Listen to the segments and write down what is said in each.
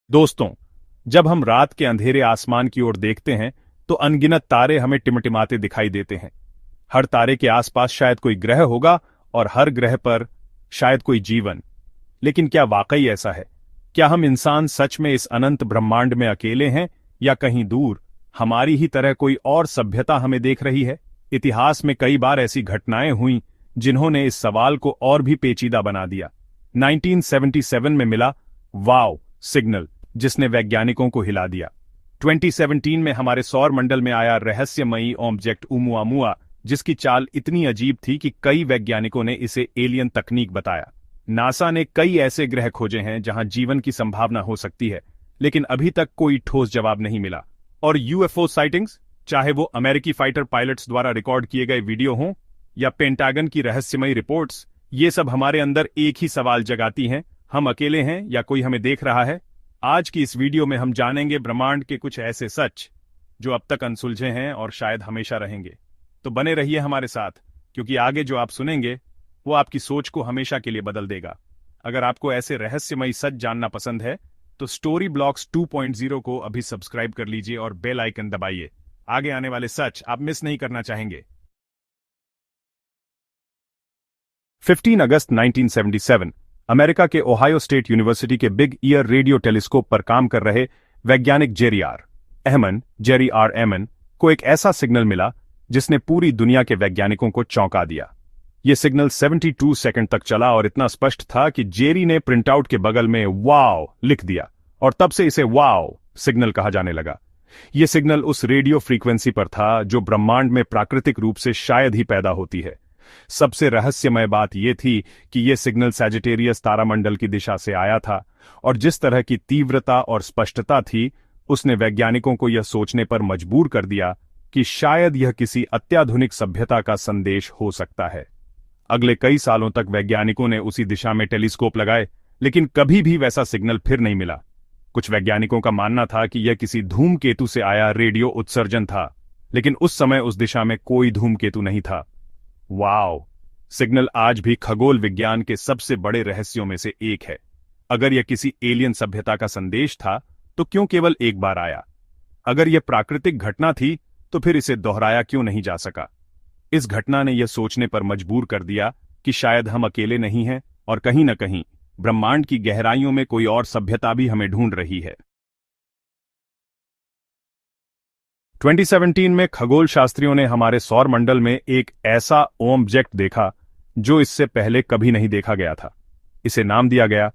दोस्तों, जब हम रात के अंधेरे आसमान की ओर देखते हैं तो अनगिनत तारे हमें टिमटिमाते दिखाई देते हैं। हर तारे के आसपास शायद कोई ग्रह होगा और हर ग्रह पर शायद कोई जीवन। लेकिन क्या वाकई ऐसा है? क्या हम इंसान सच में इस अनंत ब्रह्मांड में अकेले हैं या कहीं दूर हमारी ही तरह कोई और सभ्यता हमें देख रही है? इतिहास में कई बार ऐसी घटनाएं हुई जिन्होंने इस सवाल को और भी पेचीदा बना दिया। 1977 में मिला वाव सिग्नल, जिसने वैज्ञानिकों को हिला दिया। 2017 में हमारे सौर मंडल में आया रहस्यमयी ऑब्जेक्ट ओमुआमुआ, जिसकी चाल इतनी अजीब थी कि कई वैज्ञानिकों ने इसे एलियन तकनीक बताया। नासा ने कई ऐसे ग्रह खोजे हैं जहां जीवन की संभावना हो सकती है, लेकिन अभी तक कोई ठोस जवाब नहीं मिला। और यूएफओ साइटिंग्स, चाहे वो अमेरिकी फाइटर पायलट्स द्वारा रिकॉर्ड किए गए वीडियो हों या पेंटागन की रहस्यमयी रिपोर्ट्स, ये सब हमारे अंदर एक ही सवाल जगाती हैं: हम अकेले हैं या कोई हमें देख रहा है? आज की इस वीडियो में हम जानेंगे ब्रह्मांड के कुछ ऐसे सच जो अब तक अनसुलझे हैं और शायद हमेशा रहेंगे। तो बने रहिए हमारे साथ, क्योंकि आगे जो आप सुनेंगे वो आपकी सोच को हमेशा के लिए बदल देगा। अगर आपको ऐसे रहस्यमयी सच जानना पसंद है तो स्टोरी ब्लॉक्स 2.0 को अभी सब्सक्राइब कर लीजिए और बेल आइकन दबाइए। आगे आने वाले सच आप मिस नहीं करना चाहेंगे। 15 अगस्त 1977 अमेरिका के ओहायो स्टेट यूनिवर्सिटी के बिग ईयर रेडियो टेलीस्कोप पर काम कर रहे वैज्ञानिक जेरी आर एमन को एक ऐसा सिग्नल मिला जिसने पूरी दुनिया के वैज्ञानिकों को चौंका दिया। यह सिग्नल 72 सेकंड तक चला और इतना स्पष्ट था कि जेरी ने प्रिंटआउट के बगल में वाव लिख दिया, और तब से इसे वाव सिग्नल कहा जाने लगा। यह सिग्नल उस रेडियो फ्रीक्वेंसी पर था जो ब्रह्मांड में प्राकृतिक रूप से शायद ही पैदा होती है। सबसे रहस्यमय बात यह थी कि यह सिग्नल सैजिटेरियस तारामंडल की दिशा से आया था, और जिस तरह की तीव्रता और स्पष्टता थी उसने वैज्ञानिकों को यह सोचने पर मजबूर कर दिया कि शायद यह किसी अत्याधुनिक सभ्यता का संदेश हो सकता है। अगले कई सालों तक वैज्ञानिकों ने उसी दिशा में टेलीस्कोप लगाए, लेकिन कभी भी वैसा सिग्नल फिर नहीं मिला। कुछ वैज्ञानिकों का मानना था कि यह किसी धूमकेतु से आया रेडियो उत्सर्जन था, लेकिन उस समय उस दिशा में कोई धूमकेतु नहीं था। वाव सिग्नल आज भी खगोल विज्ञान के सबसे बड़े रहस्यों में से एक है। अगर यह किसी एलियन सभ्यता का संदेश था तो क्यों केवल एक बार आया? अगर यह प्राकृतिक घटना थी तो फिर इसे दोहराया क्यों नहीं जा सका? इस घटना ने यह सोचने पर मजबूर कर दिया कि शायद हम अकेले नहीं हैं और कहीं न कहीं ब्रह्मांड की गहराइयों में कोई और सभ्यता भी हमें ढूंढ रही है। 2017 में खगोल शास्त्रियों ने हमारे सौर मंडल में एक ऐसा ऑब्जेक्ट देखा जो इससे पहले कभी नहीं देखा गया था। इसे नाम दिया गया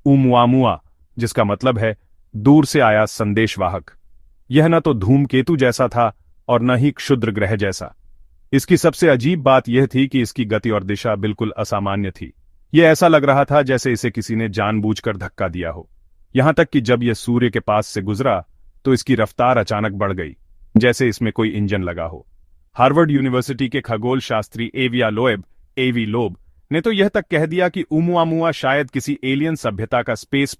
ओमुआमुआ, जिसका मतलब है दूर से आया संदेशवाहक। यह न तो धूमकेतु जैसा था और न ही क्षुद्र ग्रह जैसा। इसकी सबसे अजीब बात यह थी कि इसकी गति और दिशा बिल्कुल असामान्य थी। यह ऐसा लग रहा था जैसे इसे किसी ने जानबूझकर धक्का दिया हो। यहां तक कि जब यह सूर्य के पास से गुजरा तो इसकी रफ्तार अचानक बढ़ गई, जैसे इसमें कोई इंजन लगा हो। हार्वर्ड यूनिवर्सिटी के खगोल शास्त्री एवी लोब ने तो यह तक कह दिया कि ओमुआमुआ शायद किसी एलियन सभ्यता का स्पेस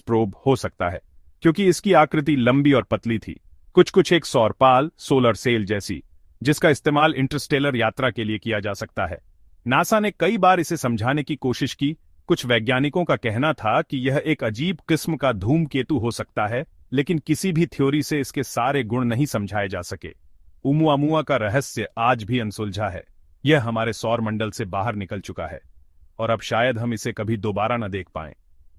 प्रोब हो सकता है, क्योंकि इसकी आकृति लंबी और पतली थी, कुछ एक सौरपाल सोलर सेल जैसी, जिसका इस्तेमाल इंटरस्टेलर यात्रा के लिए किया जा सकता है। नासा ने कई बार इसे समझाने की कोशिश की। कुछ वैज्ञानिकों का कहना था कि यह एक अजीब किस्म का धूमकेतु हो सकता है, लेकिन किसी भी थ्योरी से इसके सारे गुण नहीं समझाए जा सके। ओमुआमुआ का रहस्य आज भी अनसुलझा है। यह हमारे सौर मंडल से बाहर निकल चुका है और अब शायद हम इसे कभी दोबारा न देख पाएं।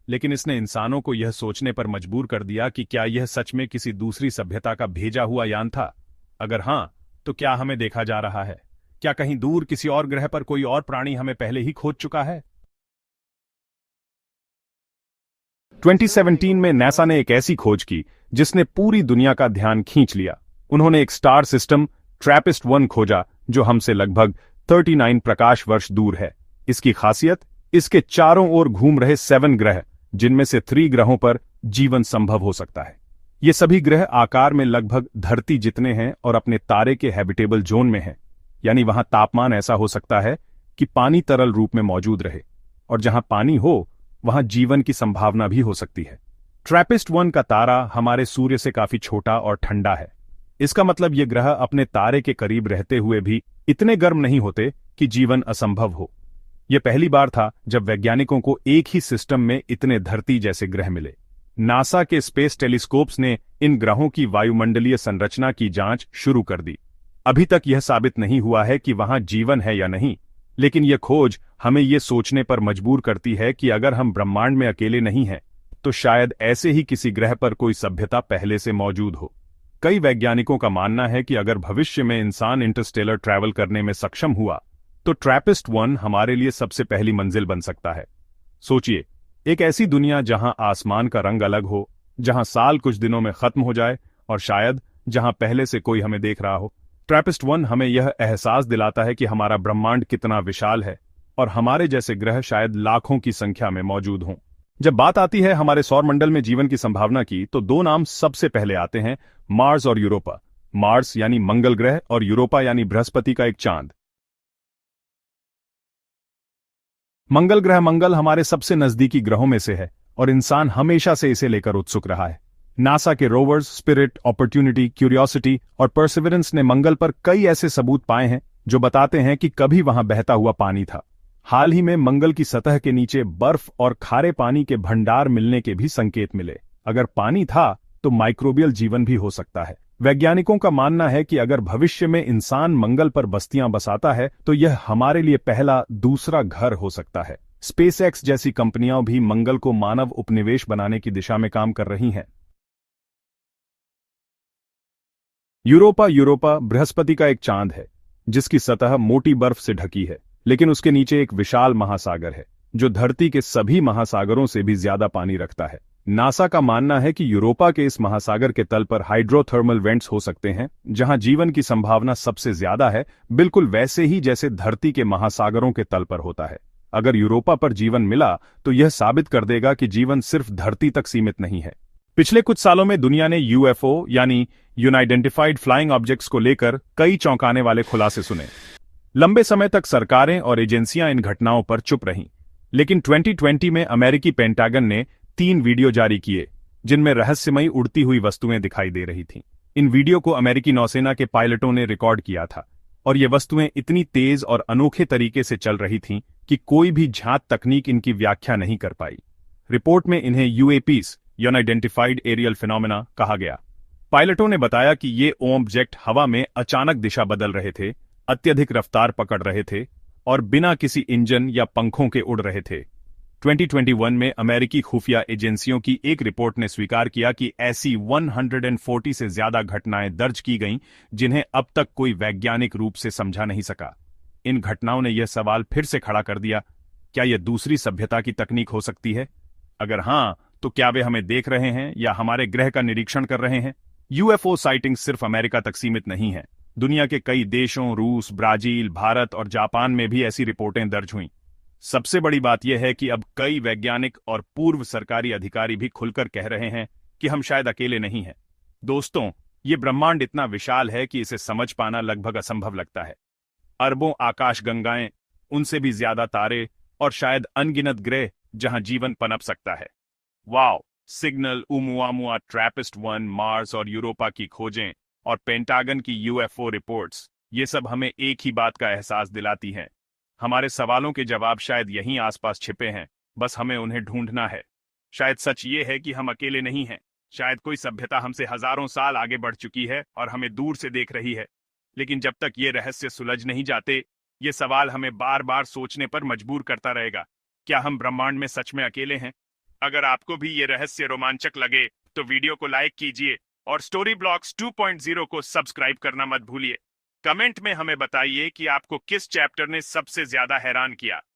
लेकिन इसने इंसानों को यह सोचने पर मजबूर कर दिया कि क्या यह सच में किसी दूसरी सभ्यता का भेजा हुआ यान था? अगर हां, तो क्या हमें देखा जा रहा है? क्या कहीं दूर किसी और ग्रह पर कोई और प्राणी हमें पहले ही खोज चुका है? 2017 में नासा ने एक ऐसी खोज की जिसने पूरी दुनिया का ध्यान खींच लिया। उन्होंने एक स्टार सिस्टम ट्रैपिस्ट-1 खोजा जो हमसे लगभग 39 प्रकाश वर्ष दूर है। इसकी खासियत, इसके चारों ओर घूम रहे 7 ग्रह, जिनमें से 3 ग्रहों पर जीवन संभव हो सकता है। ये सभी ग्रह आकार में लगभग धरती जितने हैं और अपने तारे के हैबिटेबल जोन में हैं, यानी वहां तापमान ऐसा हो सकता है कि पानी तरल रूप में मौजूद रहे, और जहां पानी हो वहां जीवन की संभावना भी हो सकती है। ट्रैपिस्ट-1 का तारा हमारे सूर्य से काफी छोटा और ठंडा है। इसका मतलब ये ग्रह अपने तारे के करीब रहते हुए भी इतने गर्म नहीं होते कि जीवन असंभव हो। यह पहली बार था जब वैज्ञानिकों को एक ही सिस्टम में इतने धरती जैसे ग्रह मिले। नासा के स्पेस टेलीस्कोप्स ने इन ग्रहों की वायुमंडलीय संरचना की जांच शुरू कर दी। अभी तक यह साबित नहीं हुआ है कि वहां जीवन है या नहीं, लेकिन यह खोज हमें यह सोचने पर मजबूर करती है कि अगर हम ब्रह्मांड में अकेले नहीं हैं, तो शायद ऐसे ही किसी ग्रह पर कोई सभ्यता पहले से मौजूद हो। कई वैज्ञानिकों का मानना है कि अगर भविष्य में इंसान इंटरस्टेलर ट्रैवल करने में सक्षम हुआ, तो ट्रैपिस्ट-1 हमारे लिए सबसे पहली मंजिल बन सकता है। सोचिए, एक ऐसी दुनिया जहां आसमान का रंग अलग हो, जहां साल कुछ दिनों में खत्म हो जाए और शायद जहां पहले से कोई हमें देख रहा हो। ट्रैपिस्ट-1 हमें यह एहसास दिलाता है कि हमारा ब्रह्मांड कितना विशाल है और हमारे जैसे ग्रह शायद लाखों की संख्या में मौजूद हों। जब बात आती है हमारे सौरमंडल में जीवन की संभावना की, तो दो नाम सबसे पहले आते हैं, मार्स और यूरोपा। मार्स यानी मंगल ग्रह और यूरोपा यानी बृहस्पति का एक चांद। मंगल ग्रह हमारे सबसे नजदीकी ग्रहों में से है और इंसान हमेशा से इसे लेकर उत्सुक रहा है। नासा के रोवर्स स्पिरिट, अपॉर्चुनिटी, क्यूरियोसिटी और परसिवरेंस ने मंगल पर कई ऐसे सबूत पाए हैं जो बताते हैं कि कभी वहां बहता हुआ पानी था। हाल ही में मंगल की सतह के नीचे बर्फ और खारे पानी के भंडार मिलने के भी संकेत मिले। अगर पानी था तो माइक्रोबियल जीवन भी हो सकता है। वैज्ञानिकों का मानना है कि अगर भविष्य में इंसान मंगल पर बस्तियां बसाता है, तो यह हमारे लिए पहला दूसरा घर हो सकता है। स्पेसएक्स जैसी कंपनियां भी मंगल को मानव उपनिवेश बनाने की दिशा में काम कर रही हैं। यूरोपा बृहस्पति का एक चांद है जिसकी सतह मोटी बर्फ से ढकी है, लेकिन उसके नीचे एक विशाल महासागर है जो धरती के सभी महासागरों से भी ज्यादा पानी रखता है। नासा का मानना है कि यूरोपा के इस महासागर के तल पर हाइड्रोथर्मल वेंट्स हो सकते हैं, जहां जीवन की संभावना सबसे ज्यादा है, बिल्कुल वैसे ही जैसे धरती के महासागरों के तल पर होता है। अगर यूरोपा पर जीवन मिला तो यह साबित कर देगा कि जीवन सिर्फ धरती तक सीमित नहीं है। पिछले कुछ सालों में दुनिया ने यूएफओ यानी अनआइडेंटिफाइड फ्लाइंग ऑब्जेक्ट्स को लेकर कई चौंकाने वाले खुलासे सुने। लंबे समय तक सरकारें और एजेंसियां इन घटनाओं पर चुप रहीं, लेकिन 2020 में अमेरिकी पेंटागन ने 3 वीडियो जारी किए जिनमें रहस्यमयी उड़ती हुई वस्तुएं दिखाई दे रही थीं। इन वीडियो को अमेरिकी नौसेना के पायलटों ने रिकॉर्ड किया था और ये वस्तुएं इतनी तेज और अनोखे तरीके से चल रही थीं कि कोई भी ज्ञात तकनीक इनकी व्याख्या नहीं कर पाई। रिपोर्ट में इन्हें यूएपीज अनआइडेंटिफाइड एरियल फिनोमेना कहा गया। पायलटों ने बताया कि ये ऑब्जेक्ट हवा में अचानक दिशा बदल रहे थे, अत्यधिक रफ्तार पकड़ रहे थे और बिना किसी इंजन या पंखों के उड़ रहे थे। 2021 में अमेरिकी खुफिया एजेंसियों की एक रिपोर्ट ने स्वीकार किया कि ऐसी 140 से ज्यादा घटनाएं दर्ज की गईं जिन्हें अब तक कोई वैज्ञानिक रूप से समझा नहीं सका। इन घटनाओं ने यह सवाल फिर से खड़ा कर दिया, क्या यह दूसरी सभ्यता की तकनीक हो सकती है? अगर हां, तो क्या वे हमें देख रहे हैं या हमारे ग्रह का निरीक्षण कर रहे हैं? यूएफओ साइटिंग सिर्फ अमेरिका तक सीमित नहीं है। दुनिया के कई देशों, रूस, ब्राजील, भारत और जापान में भी ऐसी रिपोर्टें दर्ज हुईं। सबसे बड़ी बात यह है कि अब कई वैज्ञानिक और पूर्व सरकारी अधिकारी भी खुलकर कह रहे हैं कि हम शायद अकेले नहीं हैं। दोस्तों, ये ब्रह्मांड इतना विशाल है कि इसे समझ पाना लगभग असंभव लगता है। अरबों आकाशगंगाएं, उनसे भी ज्यादा तारे और शायद अनगिनत ग्रह जहां जीवन पनप सकता है। वाओ! सिग्नल, ओमुआमुआ, ट्रैपिस्ट-1, मार्स और यूरोपा की खोजें और पेंटागन की यूएफओ रिपोर्ट्स, ये सब हमें एक ही बात का एहसास दिलाती हैं। हमारे सवालों के जवाब शायद यहीं आसपास छिपे हैं, बस हमें उन्हें ढूंढना है। शायद सच ये है कि हम अकेले नहीं हैं। शायद कोई सभ्यता हमसे हजारों साल आगे बढ़ चुकी है और हमें दूर से देख रही है। लेकिन जब तक ये रहस्य सुलझ नहीं जाते, ये सवाल हमें बार बार सोचने पर मजबूर करता रहेगा। क्या हम ब्रह्मांड में सच में अकेले हैं? अगर आपको भी ये रहस्य रोमांचक लगे तो वीडियो को लाइक कीजिए और स्टोरी ब्लॉक्स 2.0 को सब्सक्राइब करना मत भूलिए। कमेंट में हमें बताइए कि आपको किस चैप्टर ने सबसे ज्यादा हैरान किया।